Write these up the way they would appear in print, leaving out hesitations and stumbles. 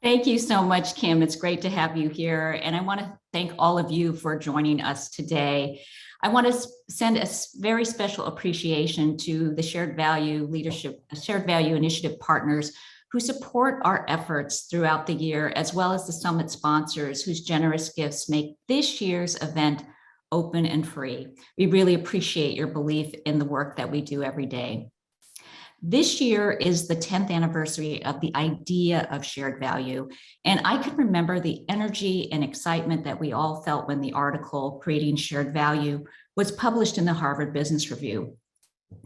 Thank you so much, Kim. It's great to have you here. And I want to thank all of you for joining us today. I want to send a very special appreciation to the Shared Value Initiative partners who support our efforts throughout the year, as well as the summit sponsors whose generous gifts make this year's event open and free. We really appreciate your belief in the work that we do every day. This year is the 10th anniversary of the idea of shared value, and I can remember the energy and excitement that we all felt when the article Creating Shared Value was published in the Harvard Business Review.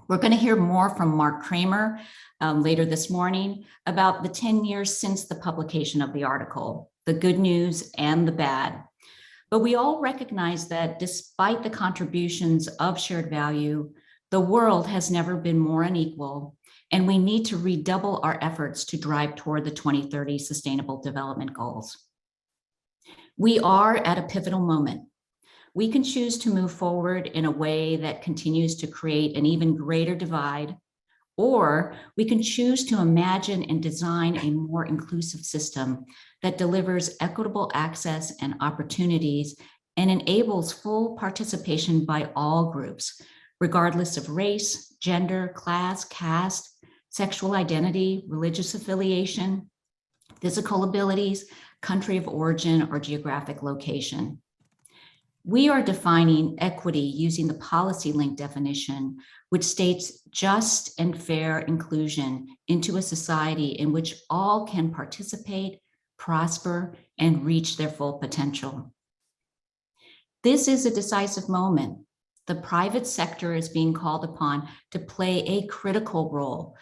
We're going to hear more from Mark Kramer later this morning about the 10 years since the publication of the article, the good news and the bad. But we all recognize that despite the contributions of shared value, the world has never been more unequal, and we need to redouble our efforts to drive toward the 2030 Sustainable Development Goals. We are at a pivotal moment. We can choose to move forward in a way that continues to create an even greater divide, or we can choose to imagine and design a more inclusive system that delivers equitable access and opportunities and enables full participation by all groups, regardless of race, gender, class, caste, sexual identity, religious affiliation, physical abilities, country of origin, or geographic location. We are defining equity using the policy-linked definition, which states just and fair inclusion into a society in which all can participate, prosper, and reach their full potential. This is a decisive moment. The private sector is being called upon to play a critical role.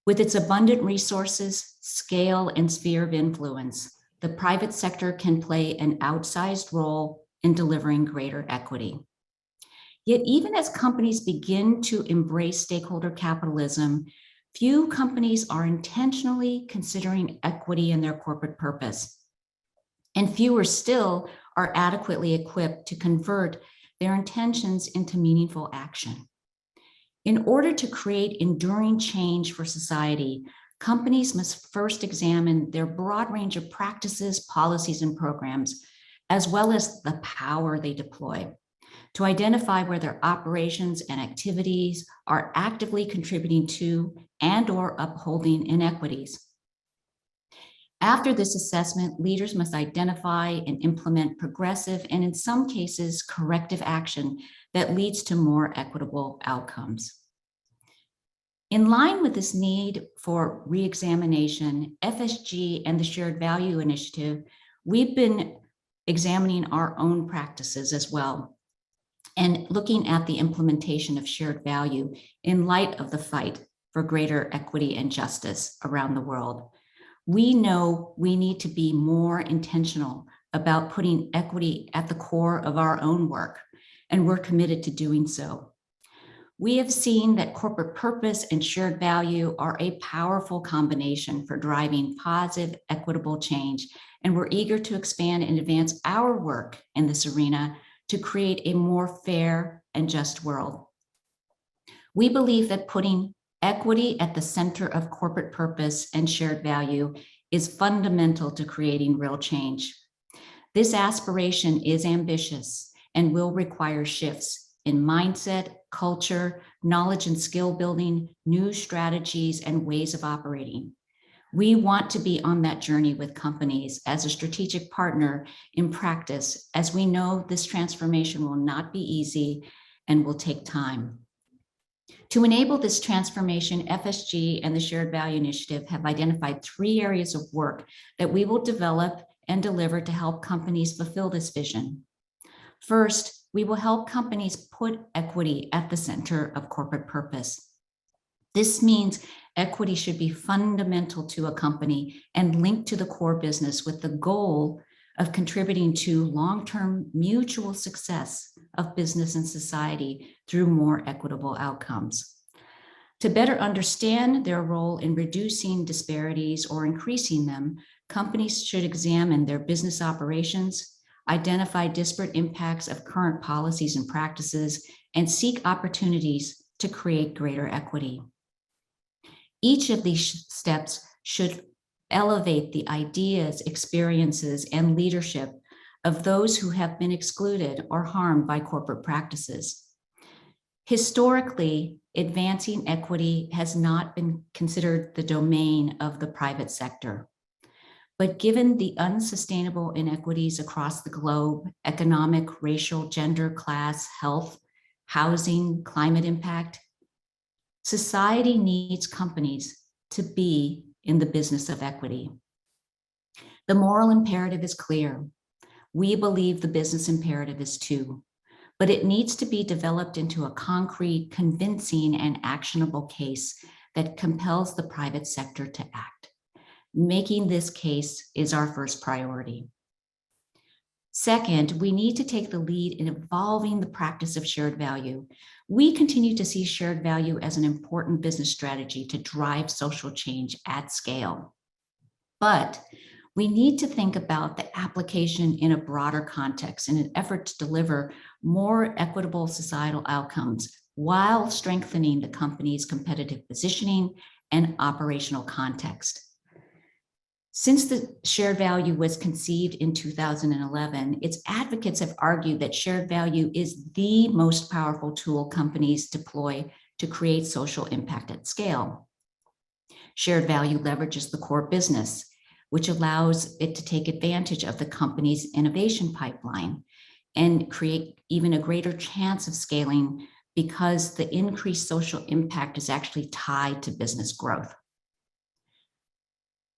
With its abundant resources, scale, and sphere of influence, the private sector can play an outsized role in delivering greater equity. Yet even as companies begin to embrace stakeholder capitalism, few companies are intentionally considering equity in their corporate purpose. And fewer still are adequately equipped to convert their intentions into meaningful action. In order to create enduring change for society, companies must first examine their broad range of practices, policies, and programs, as well as the power they deploy, to identify where their operations and activities are actively contributing to and/or upholding inequities. After this assessment, leaders must identify and implement progressive and, in some cases, corrective action that leads to more equitable outcomes. In line with this need for re-examination, FSG and the Shared Value Initiative, we've been examining our own practices as well and looking at the implementation of shared value in light of the fight for greater equity and justice around the world. We know we need to be more intentional about putting equity at the core of our own work, and we're committed to doing so. We have seen that corporate purpose and shared value are a powerful combination for driving positive, equitable change, and we're eager to expand and advance our work in this arena to create a more fair and just world. We believe that putting equity at the center of corporate purpose and shared value is fundamental to creating real change. This aspiration is ambitious and will require shifts in mindset, culture, knowledge and skill building, new strategies, and ways of operating. We want to be on that journey with companies as a strategic partner in practice, as we know this transformation will not be easy and will take time. To enable this transformation, FSG and the Shared Value Initiative have identified 3 areas of work that we will develop and deliver to help companies fulfill this vision. First, we will help companies put equity at the center of corporate purpose. This means equity should be fundamental to a company and linked to the core business with the goal of contributing to long-term mutual success of business and society through more equitable outcomes. To better understand their role in reducing disparities or increasing them, companies should examine their business operations, identify disparate impacts of current policies and practices, and seek opportunities to create greater equity. Each of these steps should elevate the ideas, experiences, and leadership of those who have been excluded or harmed by corporate practices. Historically, advancing equity has not been considered the domain of the private sector. But given the unsustainable inequities across the globe, economic, racial, gender, class, health, housing, climate impact, society needs companies to be in the business of equity. The moral imperative is clear. We believe the business imperative is too, but it needs to be developed into a concrete, convincing, and actionable case that compels the private sector to act. Making this case is our first priority. Second, we need to take the lead in evolving the practice of shared value. We continue to see shared value as an important business strategy to drive social change at scale. But we need to think about the application in a broader context in an effort to deliver more equitable societal outcomes while strengthening the company's competitive positioning and operational context. Since the shared value was conceived in 2011, its advocates have argued that shared value is the most powerful tool companies deploy to create social impact at scale. Shared value leverages the core business, which allows it to take advantage of the company's innovation pipeline and create even a greater chance of scaling because the increased social impact is actually tied to business growth.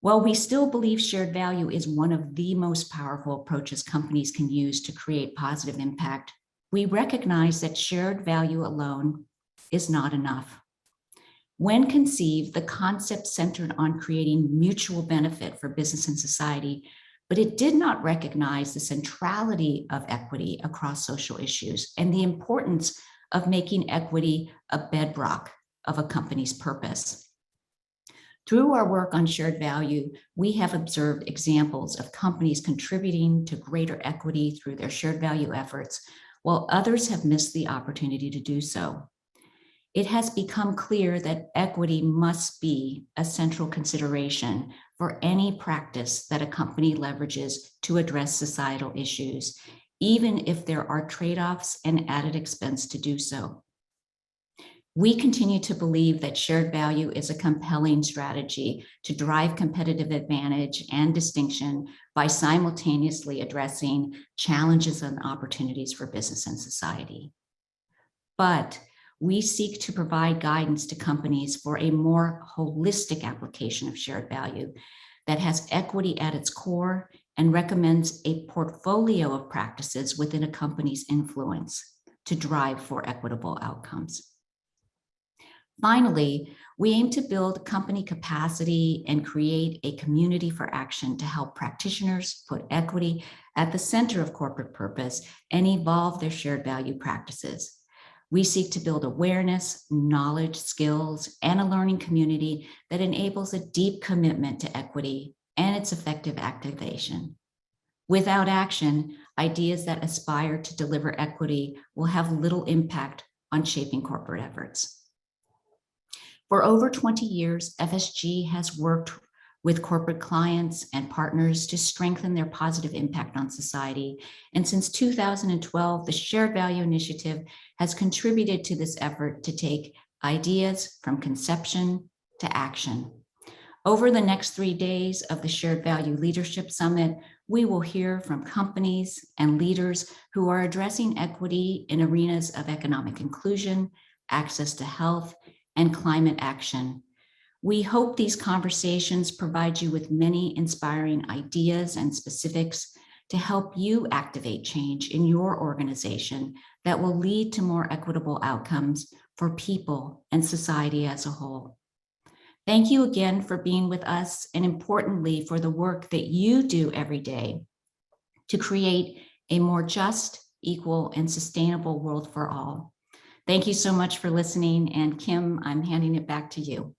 While we still believe shared value is one of the most powerful approaches companies can use to create positive impact, we recognize that shared value alone is not enough. When conceived, the concept centered on creating mutual benefit for business and society, but it did not recognize the centrality of equity across social issues and the importance of making equity a bedrock of a company's purpose. Through our work on shared value, we have observed examples of companies contributing to greater equity through their shared value efforts, while others have missed the opportunity to do so. It has become clear that equity must be a central consideration for any practice that a company leverages to address societal issues, even if there are trade-offs and added expense to do so. We continue to believe that shared value is a compelling strategy to drive competitive advantage and distinction by simultaneously addressing challenges and opportunities for business and society. But we seek to provide guidance to companies for a more holistic application of shared value that has equity at its core and recommends a portfolio of practices within a company's influence to drive for equitable outcomes. Finally, we aim to build company capacity and create a community for action to help practitioners put equity at the center of corporate purpose and evolve their shared value practices. We seek to build awareness, knowledge, skills, and a learning community that enables a deep commitment to equity and its effective activation. Without action, ideas that aspire to deliver equity will have little impact on shaping corporate efforts. For over 20 years, FSG has worked with corporate clients and partners to strengthen their positive impact on society. And since 2012, the Shared Value Initiative has contributed to this effort to take ideas from conception to action. Over the next 3 days of the Shared Value Leadership Summit, we will hear from companies and leaders who are addressing equity in arenas of economic inclusion, access to health, and climate action. We hope these conversations provide you with many inspiring ideas and specifics to help you activate change in your organization that will lead to more equitable outcomes for people and society as a whole. Thank you again for being with us, and importantly, for the work that you do every day to create a more just, equal, and sustainable world for all. Thank you so much for listening, and Kim, I'm handing it back to you.